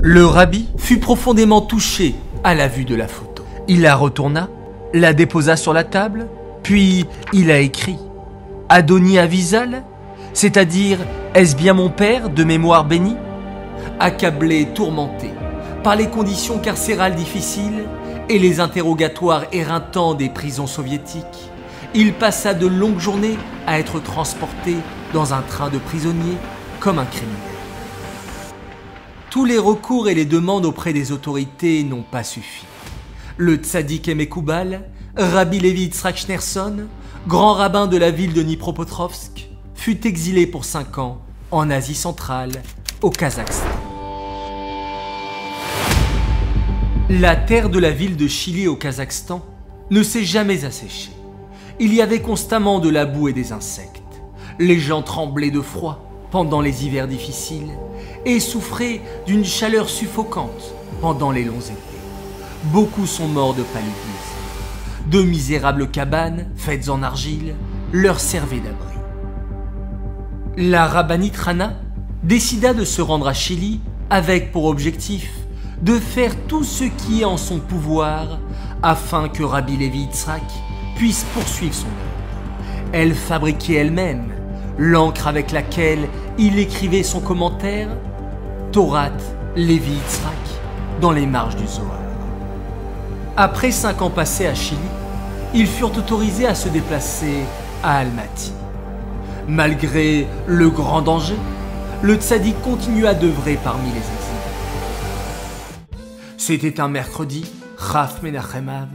Le rabbi fut profondément touché à la vue de la photo. Il la retourna, la déposa sur la table, puis il a écrit « Adoni Avizal, c'est-à-dire « Est-ce bien mon père de mémoire bénie ?» Accablé, tourmenté par les conditions carcérales difficiles et les interrogatoires éreintants des prisons soviétiques, il passa de longues journées à être transporté dans un train de prisonniers comme un criminel. Tous les recours et les demandes auprès des autorités n'ont pas suffi. Le tzaddik Mekoubal, Rabbi Levi Yitzhak Schneerson, grand rabbin de la ville de Dnipropetrovsk, fut exilé pour 5 ans en Asie centrale, au Kazakhstan. La terre de la ville de Chili au Kazakhstan ne s'est jamais asséchée. Il y avait constamment de la boue et des insectes. Les gens tremblaient de froid pendant les hivers difficiles et souffraient d'une chaleur suffocante pendant les longs étés. Beaucoup sont morts de paludisme. De misérables cabanes, faites en argile, leur servaient d'abri. La rabbinite Hana décida de se rendre à Chili avec pour objectif de faire tout ce qui est en son pouvoir afin que Rabbi Levi Yitzhak puisse poursuivre son œuvre. Elle fabriquait elle-même l'encre avec laquelle il écrivait son commentaire Torat Levi Yitzhak dans les marges du Zohar. Après 5 ans passés à Chili, ils furent autorisés à se déplacer à Almaty. Malgré le grand danger, le tzaddik continua d'œuvrer parmi les exilés. C'était un mercredi, Chaf Menachem Av,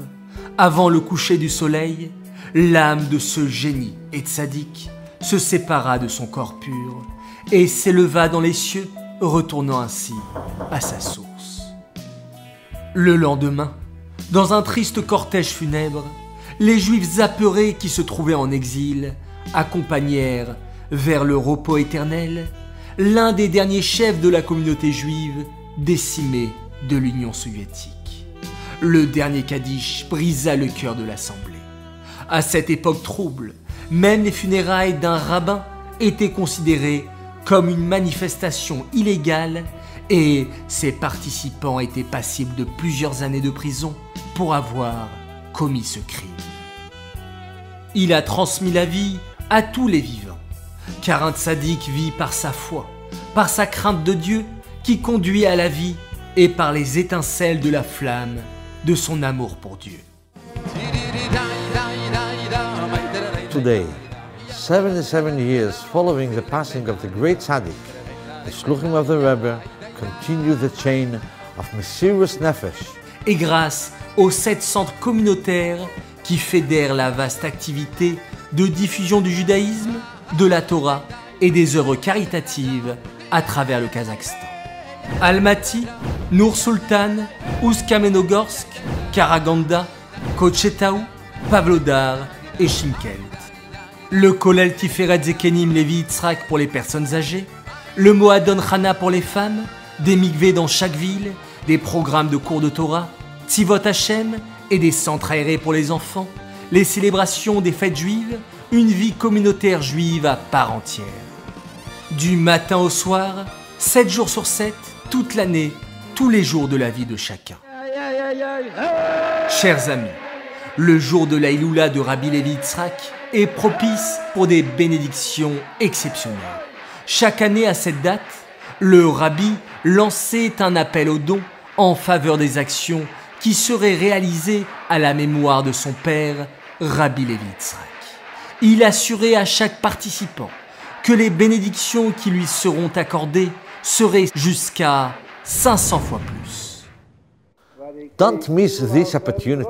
avant le coucher du soleil, l'âme de ce génie et tzaddik se sépara de son corps pur et s'éleva dans les cieux, retournant ainsi à sa source. Le lendemain, dans un triste cortège funèbre, les Juifs apeurés qui se trouvaient en exil accompagnèrent vers le repos éternel l'un des derniers chefs de la communauté juive décimée de l'Union soviétique. Le dernier Kaddish brisa le cœur de l'Assemblée. À cette époque trouble, même les funérailles d'un rabbin étaient considérées comme une manifestation illégale et ses participants étaient passibles de plusieurs années de prison pour avoir commis ce crime. Il a transmis la vie à tous les vivants, car un tzaddik vit par sa foi, par sa crainte de Dieu qui conduit à la vie et par les étincelles de la flamme de son amour pour Dieu. Today, 77 years following the passing of the great tzaddik, the Shluchim of the Rebbe continue the chain of Mesirus Nefesh. Et grâce aux 7 centres communautaires qui fédèrent la vaste activité de diffusion du judaïsme, de la Torah et des œuvres caritatives à travers le Kazakhstan. Almaty, Nour-Sultan, Oust-Kamenogorsk, Karaganda, Kochetaou, Pavlodar et Chimkent. Le Kollel Tiferet Zekenim Levi Yitzhak pour les personnes âgées, le Moadon Chana pour les femmes, des mikvés dans chaque ville, des programmes de cours de Torah, Tzivot Hashem et des centres aérés pour les enfants, les célébrations des fêtes juives, une vie communautaire juive à part entière. Du matin au soir, 7 jours sur 7, toute l'année, tous les jours de la vie de chacun. Chers amis, le jour de la Iloula de Rabbi Levi Yitzhak est propice pour des bénédictions exceptionnelles. Chaque année à cette date, le Rabbi lançait un appel aux dons en faveur des actions qui seraient réalisées à la mémoire de son père, Rabbi Levi Yitzhak. Il assurait à chaque participant que les bénédictions qui lui seront accordées seraient jusqu'à 500 fois plus. Don't miss this opportunity.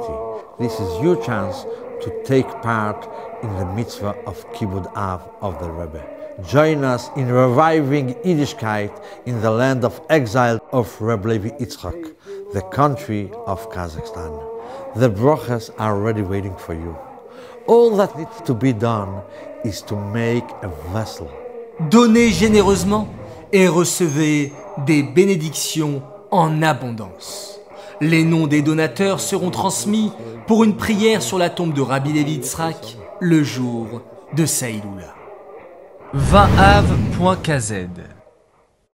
This is your chance to take part in the mitzvah of Kibbud Av of the Rebbe. Join us in reviving Yiddishkeit in the land of exile of Rebbe Levi Yitzhak, the country of Kazakhstan. The brachas are already waiting for you. All that needs to be done is to make a vessel. Donnez généreusement et recevez des bénédictions en abondance. Les noms des donateurs seront transmis pour une prière sur la tombe de Rabbi Levi Yitzhak le jour de sa Iloula. 20av.kz